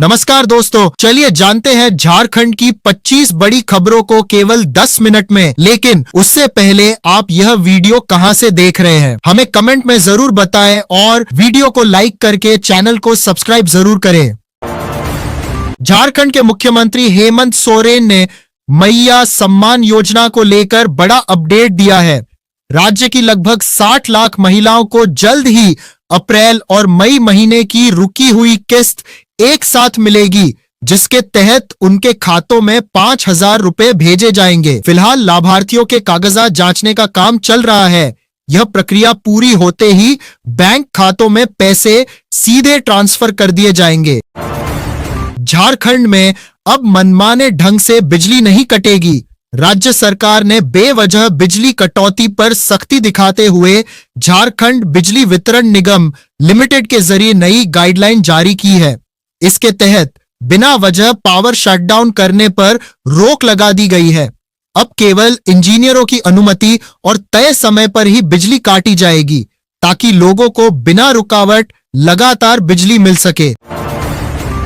नमस्कार दोस्तों, चलिए जानते हैं झारखंड की 25 बड़ी खबरों को केवल 10 मिनट में। लेकिन उससे पहले आप यह वीडियो कहां से देख रहे हैं हमें कमेंट में जरूर बताएं और वीडियो को लाइक करके चैनल को सब्सक्राइब जरूर करें। झारखंड के मुख्यमंत्री हेमंत सोरेन ने मैया सम्मान योजना को लेकर बड़ा अपडेट दिया है। राज्य की लगभग 60 लाख महिलाओं को जल्द ही अप्रैल और मई महीने की रुकी हुई किस्त एक साथ मिलेगी, जिसके तहत उनके खातों में 5,000 रुपए भेजे जाएंगे। फिलहाल लाभार्थियों के कागजात जांचने का काम चल रहा है। यह प्रक्रिया पूरी होते ही बैंक खातों में पैसे सीधे ट्रांसफर कर दिए जाएंगे। झारखंड में अब मनमाने ढंग से बिजली नहीं कटेगी। राज्य सरकार ने बेवजह बिजली कटौती पर सख्ती दिखाते हुए झारखंड बिजली वितरण निगम लिमिटेड के जरिए नई गाइडलाइन जारी की है। इसके तहत बिना वजह पावर शटडाउन करने पर रोक लगा दी गई है। अब केवल इंजीनियरों की अनुमति और तय समय पर ही बिजली काटी जाएगी, ताकि लोगों को बिना रुकावट लगातार बिजली मिल सके।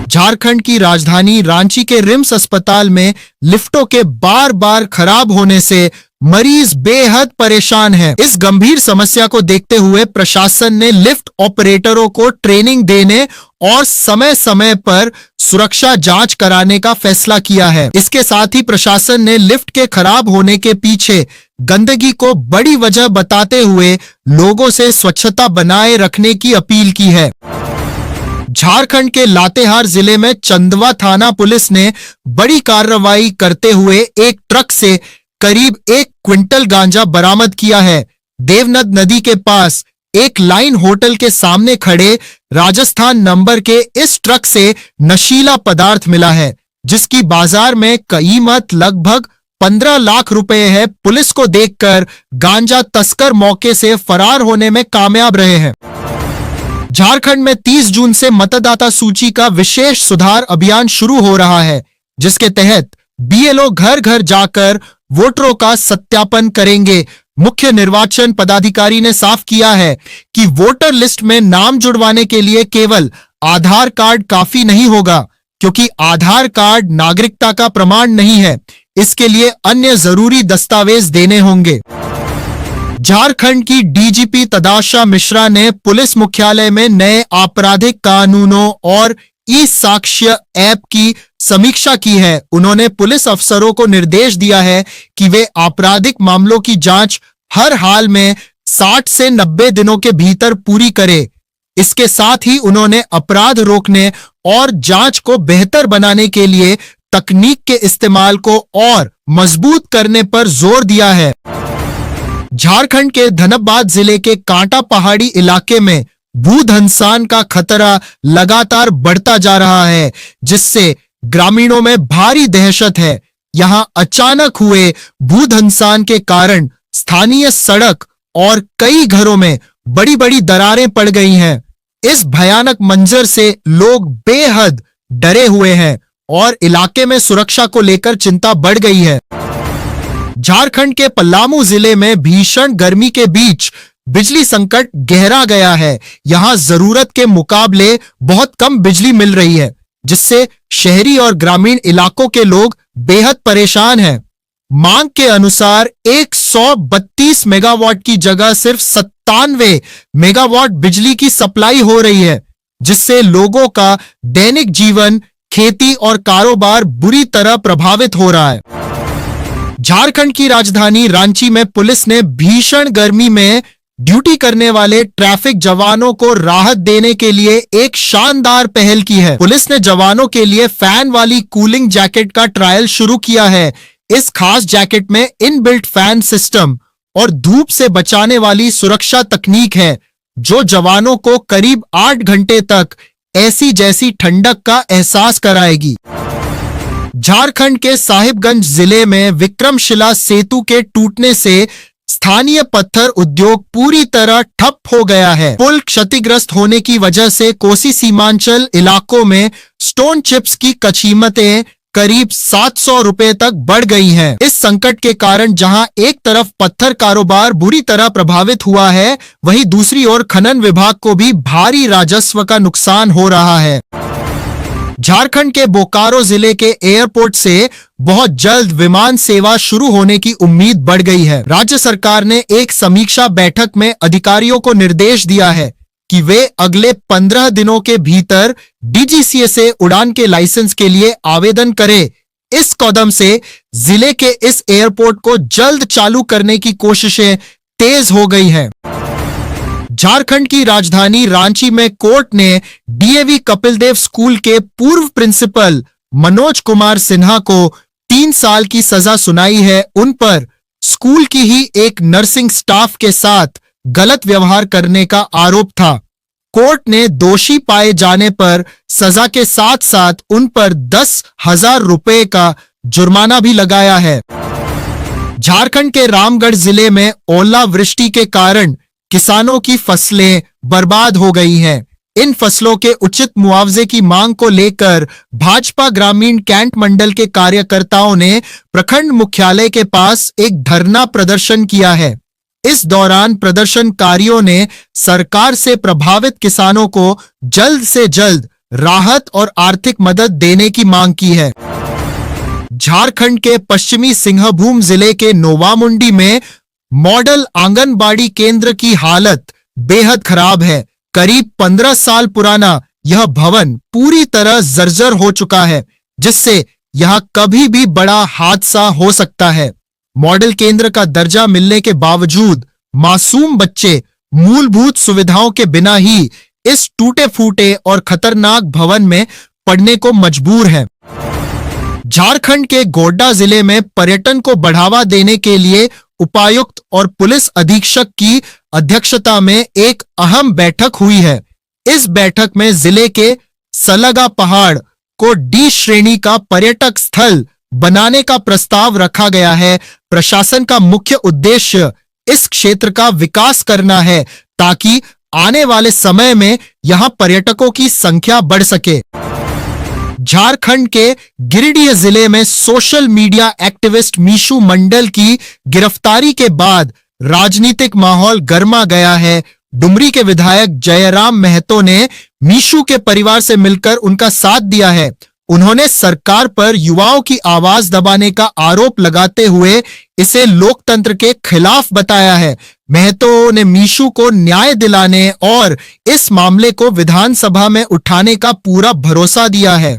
झारखंड की राजधानी रांची के रिम्स अस्पताल में लिफ्टों के बार बार खराब होने से मरीज बेहद परेशान हैं। इस गंभीर समस्या को देखते हुए प्रशासन ने लिफ्ट ऑपरेटरों को ट्रेनिंग देने और समय समय पर सुरक्षा जांच कराने का फैसला किया है। इसके साथ ही प्रशासन ने लिफ्ट के खराब होने के पीछे गंदगी को बड़ी वजह बताते हुए लोगों से स्वच्छता बनाए रखने की अपील की है। झारखंड के लातेहार जिले में चंदवा थाना पुलिस ने बड़ी कार्रवाई करते हुए एक ट्रक से करीब 1 क्विंटल गांजा बरामद किया है। देवनद नदी के पास एक लाइन होटल के सामने खड़े राजस्थान नंबर के इस ट्रक से नशीला पदार्थ मिला है, जिसकी बाजार में कीमत लगभग 15 लाख रुपए है। पुलिस को देखकर गांजा तस्कर मौके से फरार होने में कामयाब रहे हैं। झारखंड में 30 जून से मतदाता सूची का विशेष सुधार अभियान शुरू हो रहा है, जिसके तहत बीएलओ घर घर जाकर वोटरों का सत्यापन करेंगे। मुख्य निर्वाचन पदाधिकारी ने साफ किया है कि वोटर लिस्ट में नाम जुड़वाने के लिए केवल आधार कार्ड काफी नहीं होगा, क्योंकि आधार कार्ड नागरिकता का प्रमाण नहीं है। इसके लिए अन्य जरूरी दस्तावेज देने होंगे। झारखंड की डीजीपी तदाशा मिश्रा ने पुलिस मुख्यालय में नए आपराधिक कानूनों और ई साक्ष्य ऐप की समीक्षा की है। उन्होंने पुलिस अफसरों को निर्देश दिया है कि वे आपराधिक मामलों की जांच हर हाल में 60 से 90 दिनों के भीतर पूरी करें। इसके साथ ही उन्होंने अपराध रोकने और जांच को बेहतर बनाने के लिए तकनीक के इस्तेमाल को और मजबूत करने पर जोर दिया है। झारखंड के धनबाद जिले के कांटा पहाड़ी इलाके में भूधंसान का खतरा लगातार बढ़ता जा रहा है, जिससे ग्रामीणों में भारी दहशत है। यहां अचानक हुए भूधंसान के कारण स्थानीय सड़क और कई घरों में बड़ी बड़ी दरारें पड़ गई हैं। इस भयानक मंजर से लोग बेहद डरे हुए हैं और इलाके में सुरक्षा को लेकर चिंता बढ़ गई है। झारखंड के पलामू जिले में भीषण गर्मी के बीच बिजली संकट गहरा गया है। यहां जरूरत के मुकाबले बहुत कम बिजली मिल रही है, जिससे शहरी और ग्रामीण इलाकों के लोग बेहद परेशान हैं। मांग के अनुसार 132 मेगावाट की जगह सिर्फ 97 मेगावाट बिजली की सप्लाई हो रही है, जिससे लोगों का दैनिक जीवन, खेती और कारोबार बुरी तरह प्रभावित हो रहा है। झारखंड की राजधानी रांची में पुलिस ने भीषण गर्मी में ड्यूटी करने वाले ट्रैफिक जवानों को राहत देने के लिए एक शानदार पहल की है। पुलिस ने जवानों के लिए फैन वाली कूलिंग जैकेट का ट्रायल शुरू किया है। इस खास जैकेट में इनबिल्ट फैन सिस्टम और धूप से बचाने वाली सुरक्षा तकनीक है, जो जवानों को करीब 8 घंटे तक ऐसी जैसी ठंडक का एहसास कराएगी। झारखंड के साहिबगंज जिले में विक्रमशिला सेतु के टूटने से स्थानीय पत्थर उद्योग पूरी तरह ठप हो गया है। पुल क्षतिग्रस्त होने की वजह से कोसी सीमांचल इलाकों में स्टोन चिप्स की कीमतें करीब 700 रुपए तक बढ़ गई हैं। इस संकट के कारण जहां एक तरफ पत्थर कारोबार बुरी तरह प्रभावित हुआ है, वहीं दूसरी ओर खनन विभाग को भी भारी राजस्व का नुकसान हो रहा है। झारखंड के बोकारो जिले के एयरपोर्ट से बहुत जल्द विमान सेवा शुरू होने की उम्मीद बढ़ गई है। राज्य सरकार ने एक समीक्षा बैठक में अधिकारियों को निर्देश दिया है कि वे अगले 15 दिनों के भीतर डीजीसीए से उड़ान के लाइसेंस के लिए आवेदन करें। इस कदम से जिले के इस एयरपोर्ट को जल्द चालू करने की कोशिशें तेज हो गई हैं। झारखंड की राजधानी रांची में कोर्ट ने डीएवी कपिल देव स्कूल के पूर्व प्रिंसिपल मनोज कुमार सिन्हा को 3 साल की सजा सुनाई है। उन पर स्कूल की ही एक नर्सिंग स्टाफ के साथ गलत व्यवहार करने का आरोप था। कोर्ट ने दोषी पाए जाने पर सजा के साथ साथ उन पर 10,000 रुपए का जुर्माना भी लगाया है। झारखंड के रामगढ़ जिले में ओलावृष्टि के कारण किसानों की फसलें बर्बाद हो गई हैं। इन फसलों के उचित मुआवजे की मांग को लेकर भाजपा ग्रामीण कैंट मंडल के कार्यकर्ताओं ने प्रखंड मुख्यालय के पास एक धरना प्रदर्शन किया है। इस दौरान प्रदर्शनकारियों ने सरकार से प्रभावित किसानों को जल्द से जल्द राहत और आर्थिक मदद देने की मांग की है। झारखंड के पश्चिमी सिंहभूम जिले के नोवामुंडी में मॉडल आंगनबाड़ी केंद्र की हालत बेहद खराब है। करीब 15 साल पुराना यह भवन पूरी तरह जर्जर हो चुका है, जिससे यहां कभी भी बड़ा हादसा हो सकता है। मॉडल केंद्र का दर्जा मिलने के बावजूद मासूम बच्चे मूलभूत सुविधाओं के बिना ही इस टूटे फूटे और खतरनाक भवन में पढ़ने को मजबूर हैं। झारखंड के गोड्डा जिले में पर्यटन को बढ़ावा देने के लिए उपायुक्त और पुलिस अधीक्षक की अध्यक्षता में एक अहम बैठक हुई है। इस बैठक में जिले के सलगा पहाड़ को डी श्रेणी का पर्यटक स्थल बनाने का प्रस्ताव रखा गया है। प्रशासन का मुख्य उद्देश्य इस क्षेत्र का विकास करना है ताकि आने वाले समय में यहां पर्यटकों की संख्या बढ़ सके। झारखंड के गिरिडीह जिले में सोशल मीडिया एक्टिविस्ट मीशू मंडल की गिरफ्तारी के बाद राजनीतिक माहौल गर्मा गया है। डुमरी के विधायक जयराम महतो ने मीशू के परिवार से मिलकर उनका साथ दिया है। उन्होंने सरकार पर युवाओं की आवाज दबाने का आरोप लगाते हुए इसे लोकतंत्र के खिलाफ बताया है। महतो ने मीशू को न्याय दिलाने और इस मामले को विधानसभा में उठाने का पूरा भरोसा दिया है।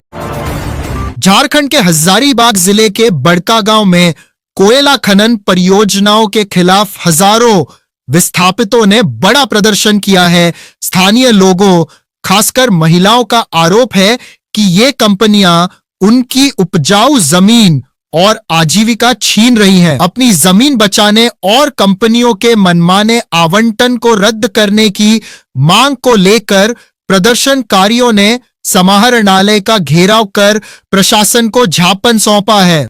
झारखंड के हजारीबाग जिले के बड़कागांव में कोयला खनन परियोजनाओं के खिलाफ हजारों विस्थापितों ने बड़ा प्रदर्शन किया है। स्थानीय लोगों, खासकर महिलाओं का आरोप है कि ये कंपनियां उनकी उपजाऊ जमीन और आजीविका छीन रही हैं। अपनी जमीन बचाने और कंपनियों के मनमाने आवंटन को रद्द करने की मांग को लेकर प्रदर्शनकारियों ने समाहरणालय का घेराव कर प्रशासन को ज्ञापन सौंपा है।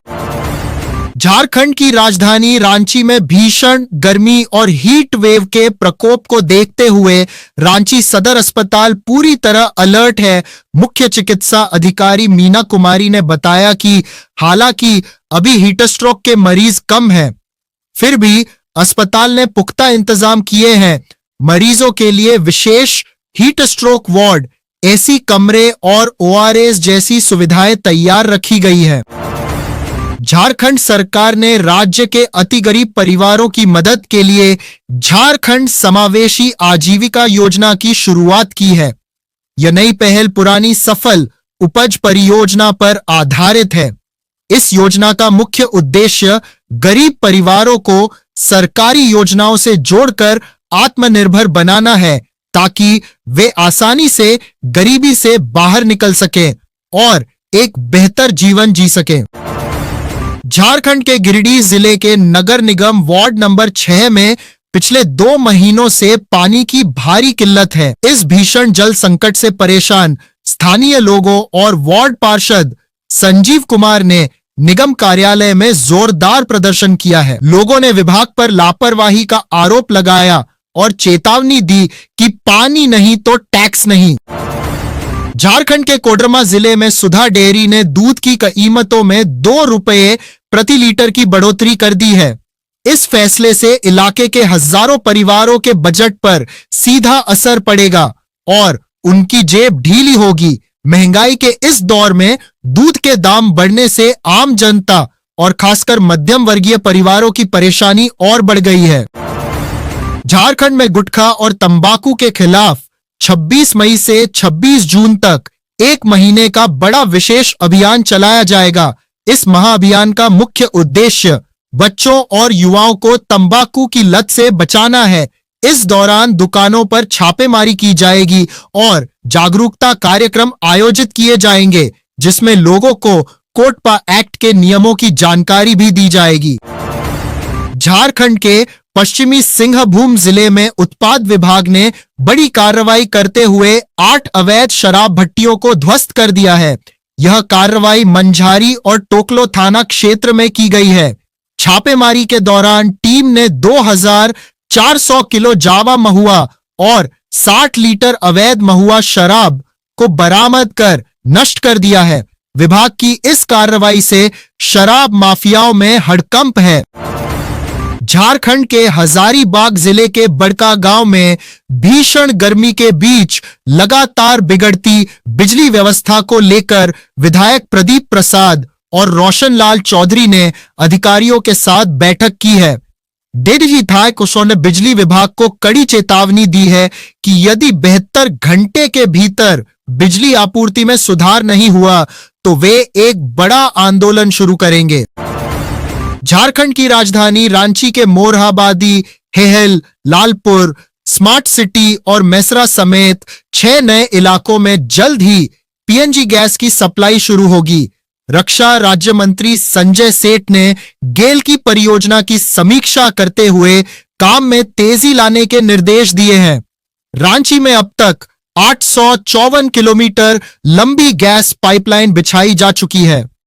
झारखंड की राजधानी रांची में भीषण गर्मी और हीट वेव के प्रकोप को देखते हुए रांची सदर अस्पताल पूरी तरह अलर्ट है। मुख्य चिकित्सा अधिकारी मीना कुमारी ने बताया कि हालांकि अभी हीट स्ट्रोक के मरीज कम हैं, फिर भी अस्पताल ने पुख्ता इंतजाम किए हैं। मरीजों के लिए विशेष हीट स्ट्रोक वार्ड, एसी कमरे और ओआरएस जैसी सुविधाएं तैयार रखी गई है। झारखंड सरकार ने राज्य के अति गरीब परिवारों की मदद के लिए झारखंड समावेशी आजीविका योजना की शुरुआत की है। यह नई पहल पुरानी सफल उपज परियोजना पर आधारित है। इस योजना का मुख्य उद्देश्य गरीब परिवारों को सरकारी योजनाओं से जोड़कर आत्मनिर्भर बनाना है ताकि वे आसानी से गरीबी से बाहर निकल सकें और एक बेहतर जीवन जी सकें। झारखंड के गिरिडीह जिले के नगर निगम वार्ड नंबर 6 में पिछले 2 महीनों से पानी की भारी किल्लत है। इस भीषण जल संकट से परेशान स्थानीय लोगों और वार्ड पार्षद संजीव कुमार ने निगम कार्यालय में जोरदार प्रदर्शन किया है। लोगों ने विभाग पर लापरवाही का आरोप लगाया और चेतावनी दी कि पानी नहीं तो टैक्स नहीं। झारखंड के कोडरमा जिले में सुधा डेयरी ने दूध की कीमतों में 2 रुपये प्रति लीटर की बढ़ोतरी कर दी है। इस फैसले से इलाके के हजारों परिवारों के बजट पर सीधा असर पड़ेगा और उनकी जेब ढीली होगी। महंगाई के इस दौर में दूध के दाम बढ़ने से आम जनता और खासकर मध्यम वर्गीय परिवारों की परेशानी और बढ़ गई है। झारखंड में गुटखा और तंबाकू के खिलाफ 26 मई से 26 जून तक एक महीने का बड़ा विशेष अभियान चलाया जाएगा। इस महाअभियान का मुख्य उद्देश्य बच्चों और युवाओं को तंबाकू की लत से बचाना है। इस दौरान दुकानों पर छापेमारी की जाएगी और जागरूकता कार्यक्रम आयोजित किए जाएंगे, जिसमें लोगों को कोटपा एक्ट के नियमों की जानकारी भी दी जाएगी। झारखंड के पश्चिमी सिंहभूम जिले में उत्पाद विभाग ने बड़ी कार्रवाई करते हुए 8 अवैध शराब भट्टियों को ध्वस्त कर दिया है। यह कार्रवाई मंझारी और टोकलो थाना क्षेत्र में की गई है। छापेमारी के दौरान टीम ने 2400 किलो जावा महुआ और 60 लीटर अवैध महुआ शराब को बरामद कर नष्ट कर दिया है। विभाग की इस कार्रवाई से शराब माफियाओं में हड़कंप है। झारखंड के हजारीबाग जिले के बड़का गांव में भीषण गर्मी के बीच लगातार बिगड़ती बिजली व्यवस्था को लेकर विधायक प्रदीप प्रसाद और रोशनलाल चौधरी ने अधिकारियों के साथ बैठक की है। डीडीजी था ने बिजली विभाग को कड़ी चेतावनी दी है कि यदि 72 घंटे के भीतर बिजली आपूर्ति में सुधार नहीं हुआ तो वे एक बड़ा आंदोलन शुरू करेंगे। झारखंड की राजधानी रांची के मोरहाबादी, हेहल, लालपुर, स्मार्ट सिटी और मेसरा समेत 6 नए इलाकों में जल्द ही पीएनजी गैस की सप्लाई शुरू होगी। रक्षा राज्य मंत्री संजय सेठ ने गेल की परियोजना की समीक्षा करते हुए काम में तेजी लाने के निर्देश दिए हैं। रांची में अब तक 854 किलोमीटर लंबी गैस पाइपलाइन बिछाई जा चुकी है।